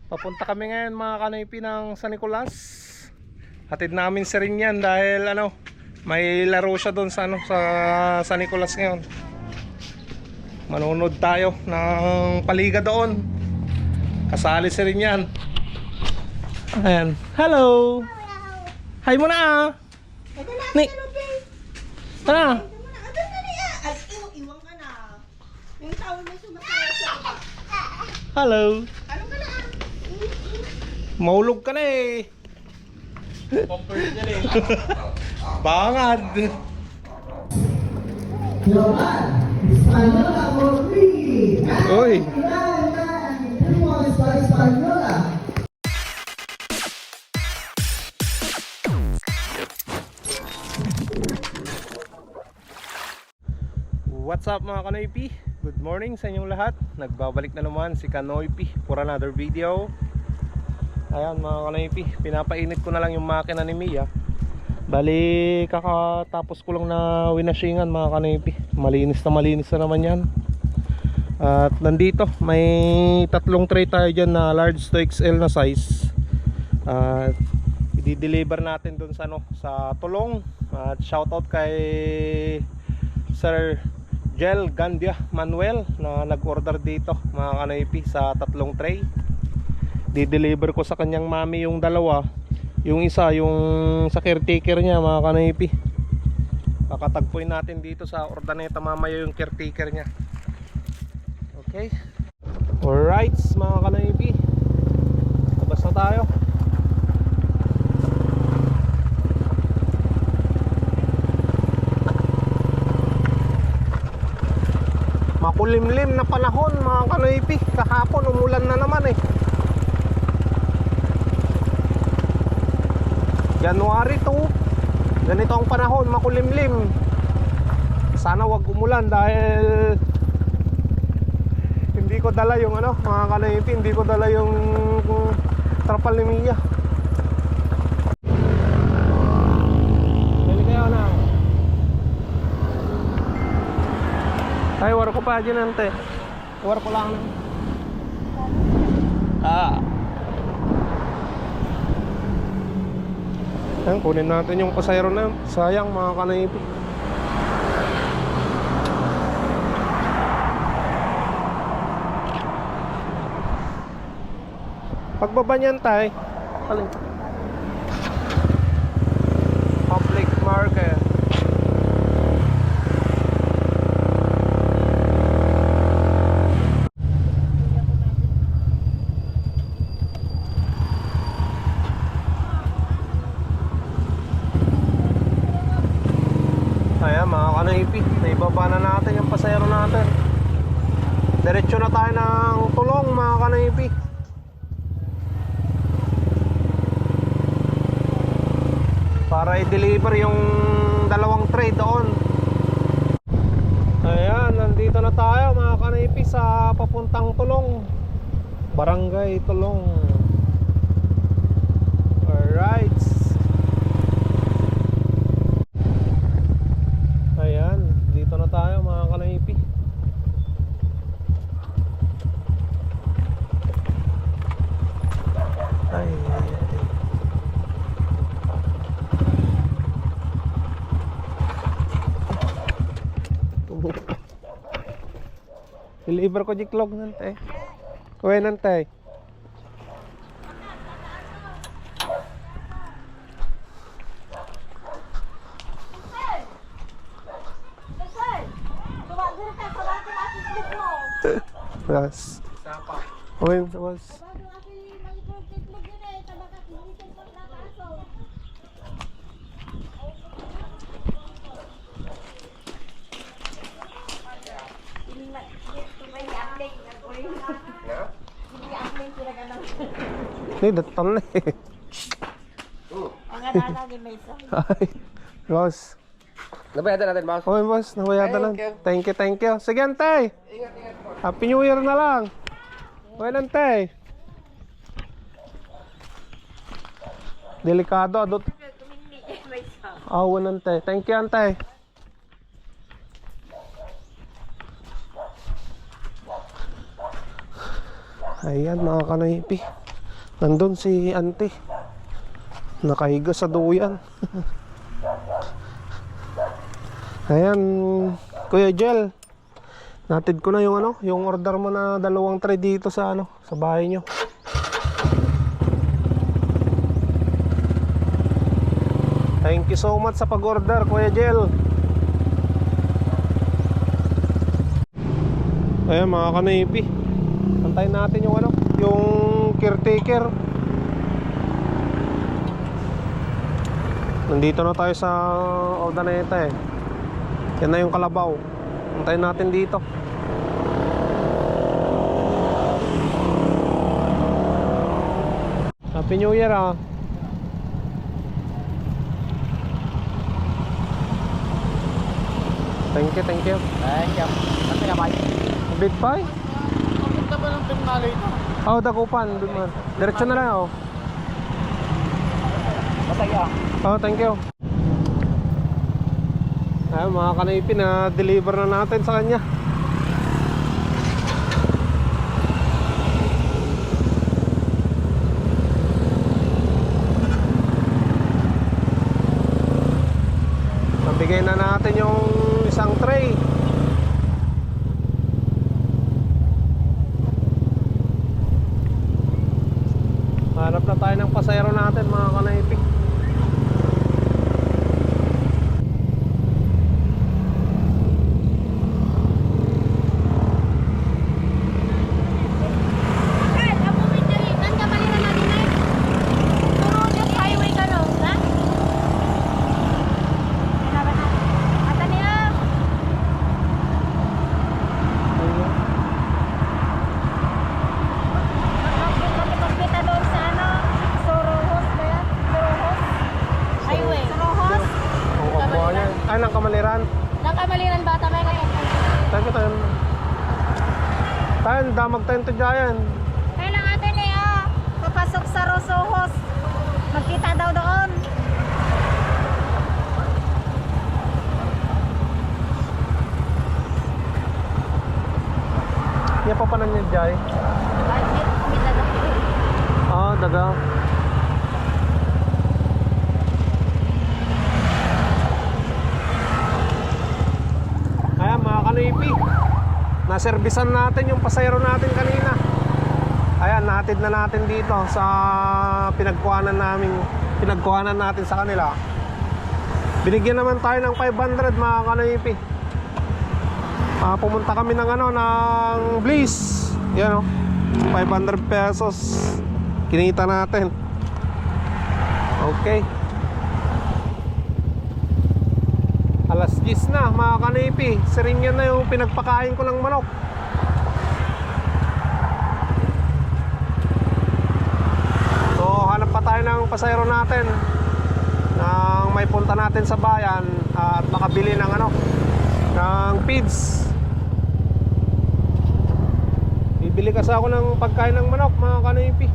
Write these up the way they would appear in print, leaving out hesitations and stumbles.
Papunta kami ngayon mga kanoypi ng San Nicolas. Hatid namin si rin yan dahil may laro siya doon sa sa San Nicolas ngayon. Manonood tayo ng paliga doon. Kasali si rin yan. Ayan. Hello. Hi muna ah. Ni. Tara. Iwan ka na. Yung tawag mo sumasaya sa iba. Hello. Ano ka na? Maulog ka na eh. Comfort niya eh. Bangad. Uy. What's up mga Kanoypi? Good morning sa inyong lahat. Nagbabalik na naman si Kanoypi for another video. Ayan mga Kanoypi, pinapainit ko na lang yung makina ni Mia. Bali kakatapos ko lang na winashingan mga Kanoypi. Malinis na naman yan. At nandito may tatlong tray tayo dyan na large to XL na size. At i-deliver natin dun sa, sa Tulong. At shoutout kay Sir Jel Gandia Manuel na nag-order dito mga Kanoypi sa tatlong tray. Di-deliver ko sa kanyang mami yung dalawa. Yung isa yung sa caretaker niya mga Kanoypi. Kakatagpuin natin dito sa Ordaneta mamaya yung caretaker niya. Okay. Alright mga Kanoypi, labas na tayo. Makulimlim na panahon mga Kanoypi. Kahapon umulan na naman eh. January 2, ganito ang panahon, makulimlim. Sana wag umulan dahil hindi ko dala yung mga Kanoypi, hindi ko dala yung trapal ni Mia. Bili kayo na. Ay, war ko pa dyan ante. War ko lang. Ayan, kunin natin yung pasayro na yun. Sayang mga Kanoypi. Pagbaba niyan tayo. Alin? Public market. Ayan mga Kanoypi, naibaba na natin yung pasayro natin. Diretso na tayo ng Tulong mga Kanoypi. Para i-deliver yung dalawang tray doon. Ayan, nandito na tayo mga Kanoypi sa papuntang Tulong, Barangay Tulong. Alright. Ayan, dito na tayo mga Kanoypi. Ay. Deliver ko jiklog nante. Kuya nante. Plus. Kuya was. Ini datang nih. Ay, boss. Nabayadan natin, boss. Oy, boss, nabayadan lang. Thank you. Sige, antay. Ingat po. Happy New Year na lang. Oy, antay. Delikado adot. Awan antay. Thank you, antay. Ayan mga kanoypi, Nandun si auntie, nakahiga sa duyan. Ayan, Kuya Jel, natid ko na yung ano, yung order mo na 2 tray dito sa ano, sa bahay nyo. Thank you so much sa pag-order, Kuya Jel. Ayan mga kanipi, antayin natin yung ano, yung caretaker. Nandito na tayo sa Ordaneta eh. Yan na yung kalabaw. Antayin natin dito. Happy New Year ah. Thank you, thank you. Thank you. Kasi nga ba? Big pie? Papunta ba ng Pinmalo ito? Oh, Dagupan. Diretso na lang oh. Masaya. Oh, thank you. Ayun mga kanipi, na deliver na natin sa kanya. Nabigay na natin yung isang tray. Hanap na tayo ng pasayro natin mga kanipi. Ay, ng Kamaliran. Nang Kamaliran bata may ngayon. Tayo tayo. Tayo, damag tayo tudyayan. Kaya lang atin eh, papasok sa Rosohos. Magkita daw doon. Yan pa panan niya dyan. Ay, may dadak. Ah, daga. Ayan mga kanipi, naservisan natin yung pasayro natin kanina. Ayan, nahatid na natin dito sa pinagkuhanan natin sa kanila. Binigyan naman tayo ng 500 mga kanipi. Pumunta kami ng ano, ng Bliss. Yan o, 500 pesos kinita natin. Okay, alas 10 na mga kanipi. Siringyan na yung pinagpakain ko ng manok. So hanap pa tayo ng pasayro natin nang may punta natin sa bayan at makabili ng ano, ng feeds. Bibili kasi ako ng pagkain ng manok mga kanipi.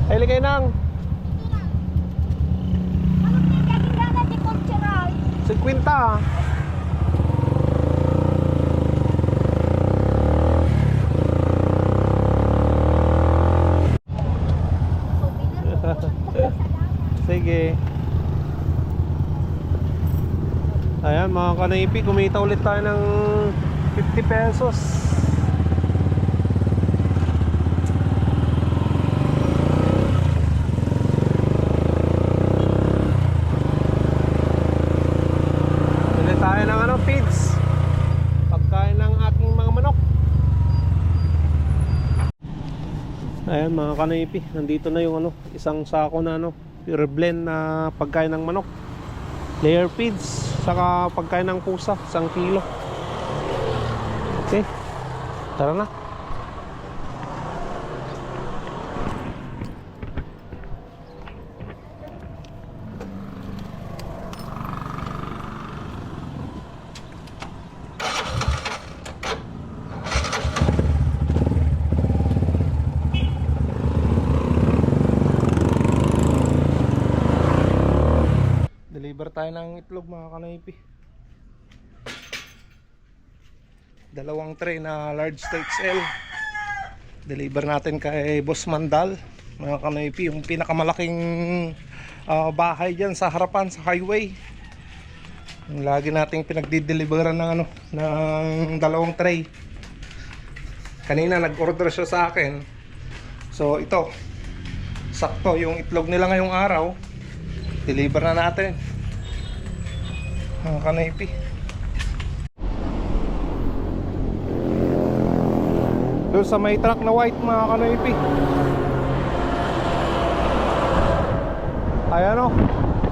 Ay ligay nang 50. Sige. Ayan mga kanipi, kumita ulit tayo ng 50 pesos. Bili tayo ng ano, feeds, pagkain ng ating mga manok. Ayan mga kanipi, nandito na yung ano, isang sako na ano, pure blend na pagkain ng manok, layer feeds, saka pagkain ng pusa, 1 kilo. Okay, tara na. Deliver tayo ng itlog mga kanaypi. 2 tray na large to XL. Deliver natin kay Boss Mandal. mga kanoypi, yung pinakamalaking bahay dyan sa harapan sa highway. Yung lagi nating pinagdideliveran ng ng dalawang tray. Kanina nag-order siya sa akin. So ito, sakto yung itlog nila ngayong araw. Deliver na natin. Mga kanoypi. Doon sa may truck na white, mga kanoypi. Ayan o,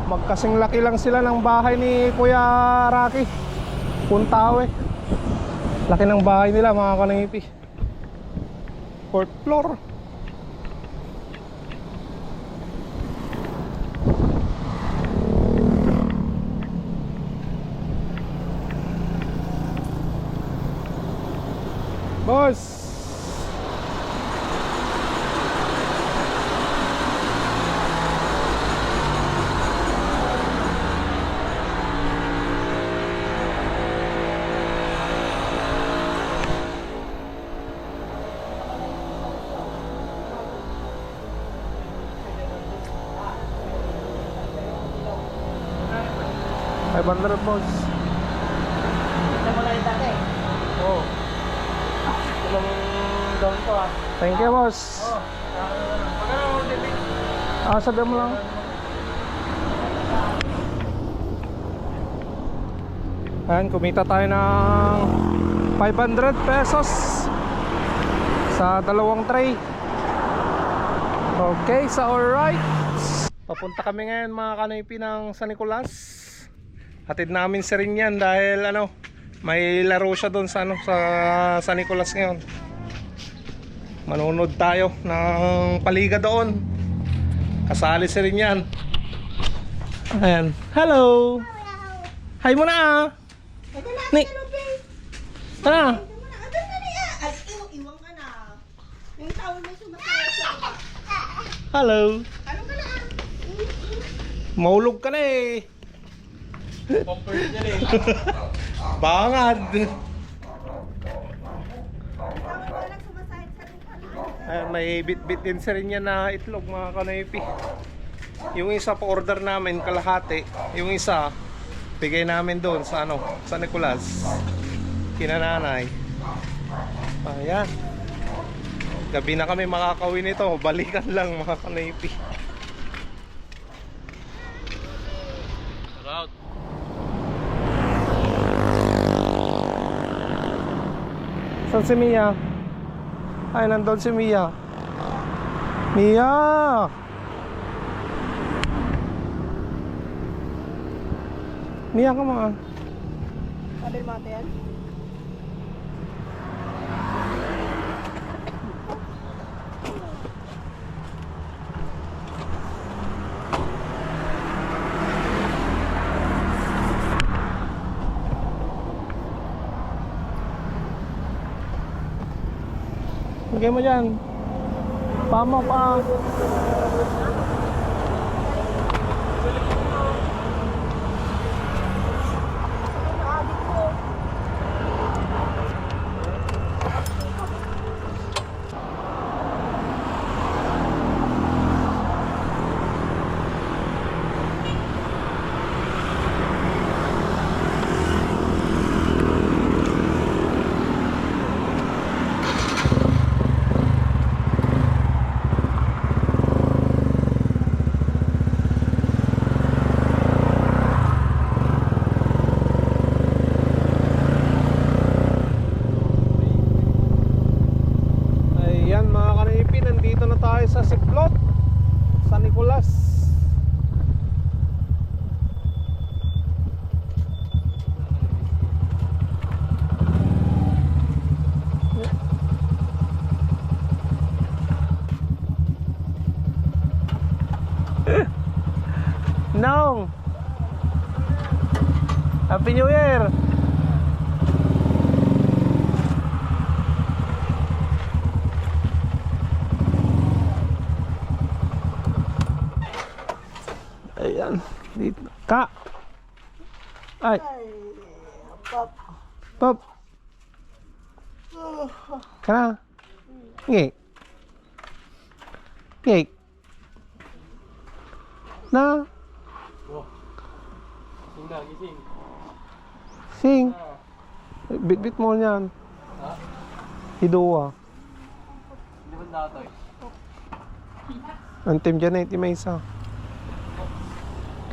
magkasing laki lang sila ng bahay ni Kuya Rocky Puntawe. Laki ng bahay nila, mga kanoypi. 4th floor. Boss, ay bandera boss. Ito mo lang yung dati. Oh. Tulong doon ko ah. Thank you boss. Magkano Sabi mo lang. Ayan, kumita tayo ng 500 pesos sa dalawang tray. Okay, sa alright. Papunta kami ngayon, mga kanoypi, ng San Nicolas. Hatid namin si rin yan dahil may laro siya doon sa sa San Nicolas ngayon. Manunod tayo ng paliga doon. Kasali si rin yan. Ayan. Hello. Hi muna ah. Ni. Tara. Iwan ka na. Yung tawag mo sumasaya sa Hello. ano ka na? Maulog ka na eh. Bangad. Tawag mo lang sumasaya sa lupa. Ayan, may bit-bit din sa rin yan na itlog, mga kanoypi. Yung isa pa order namin kalahati. Yung isa bigay namin doon sa San Nicolas, kinananay. Ayan. Gabi na kami makakauwi nito. Balikan lang, mga kanoypi. Route. Saan si Mia? Ay, nandun si Mia. Mia! Mia, come on. Sabi mo ate yan? Lagay mo dyan. Pamo pa. Sa Siklot, San Nicolas. Nong, Happy New Year. Ayan, dito. Ka. Ay. Pop. Pop. Ka na. Ngik. Ngik. Na? Gising na, gising. Sing. Bit-bit mo niyan. Ha? Hiduwa. Hindi ba datoy? Antim dyan eh, may isa.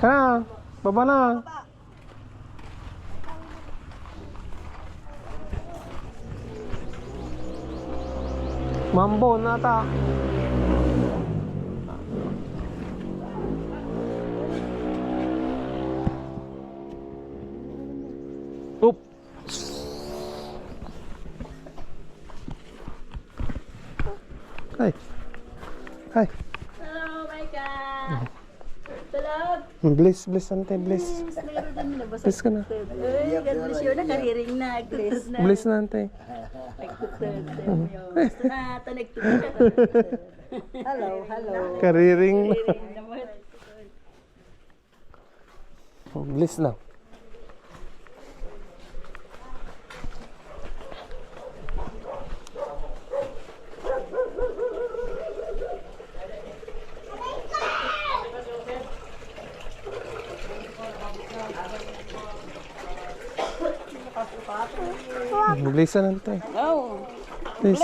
Kana, baba na. Mambo nata. Oop. Hi. Hi. Hello, my God. Tulog. Bliss, bliss ante, bliss. Meron din nilabas. Bliss ka na. Uy, God bless you. Nakariring na. Bless na. Bliss na ante. Gusto na. Tanag-tunog ka. Hello, hello. Kariring. Nakariring naman. Bliss lang. Bliss na ante. Oh, Bliss.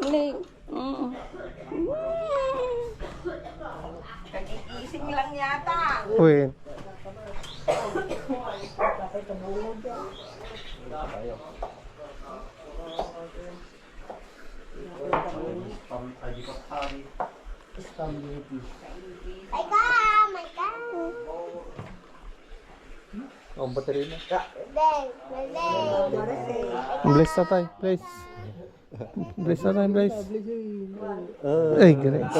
play. Kagigising lang yata. Uy. Oh, battery na. Bless na tayo, bless. Bless na tayo, bless. Ay, grace.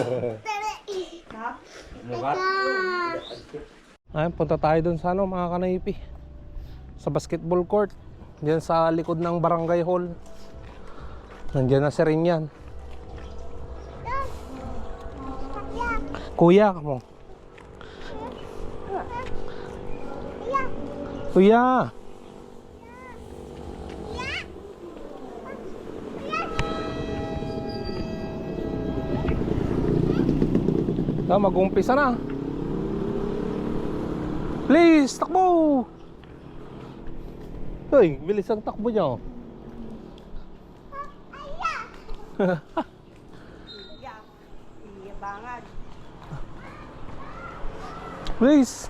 Ayun, punta tayo dun sa ano, mga kanaypi. Sa basketball court. Diyan sa likod ng barangay hall. Nandiyan na si Rinyan. Kuya, mo. Kuya. Mag-umpisa na. Please, takbo. Hoy, bilis ang takbo niyo. Please.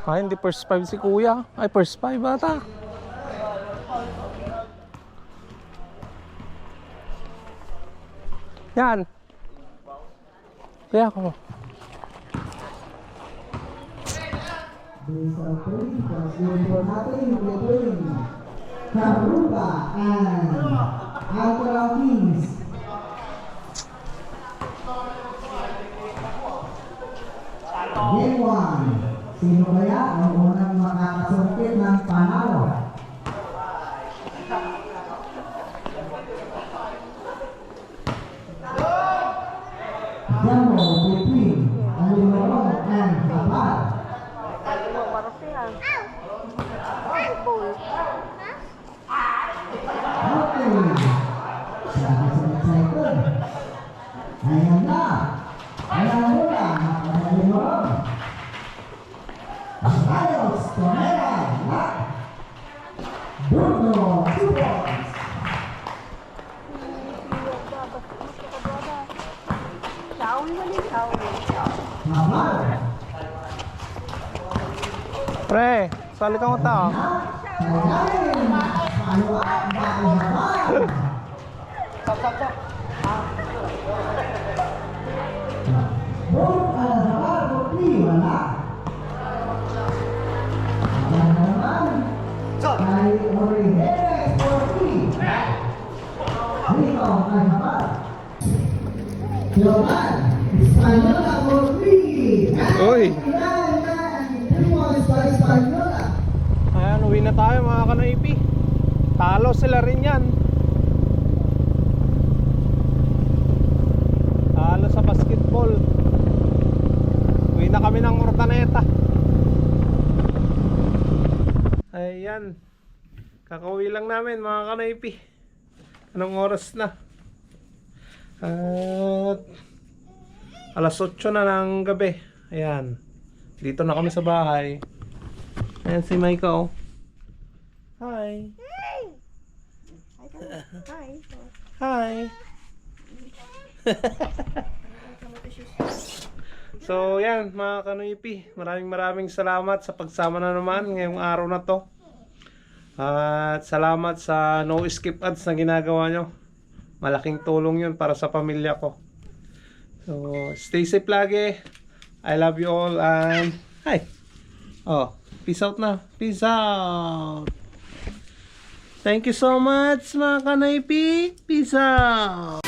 Ay, hindi first 5 si kuya. Ay, first 5 bata. Yan. Kaya ako. Karuba and Alcala Kings. Game 1. Sino kaya ang unang makakasungkit ng panalo? Demo between Alimorong and Habal. Okay. Sabi sa excited. Ayan na. Ayan mo na, mga Alimorong. Ayos, Tonera, Bruno, 2 points. Habal. Pre, sali ka mo tao. Sayangin. Paluan, Habal. Ball al Habal, Bukli, wala. Ayan naman. Kay Origenes, Bukli. Dito kay Habal. Yoman, Espanola, Bukli. Uy. Espanola. Ayan, uwi na tayo mga kanaypi. Talo sila rin yan. Talo sa basketball. kami ng Urdaneta. Ayan. Kakauwi lang namin mga kanaypi. Anong oras na? At alas 8 na ng gabi. Ayan. Dito na kami sa bahay. Ayan si Maika oh. Hi. Hi. So yan mga kanoypi, maraming salamat sa pagsama na naman ngayong araw na to. At salamat sa no skip ads na ginagawa nyo. Malaking tulong yun para sa pamilya ko. So stay safe lagi. I love you all and hi. Oh, peace out na. Peace out. Thank you so much mga kanoypi. Peace out.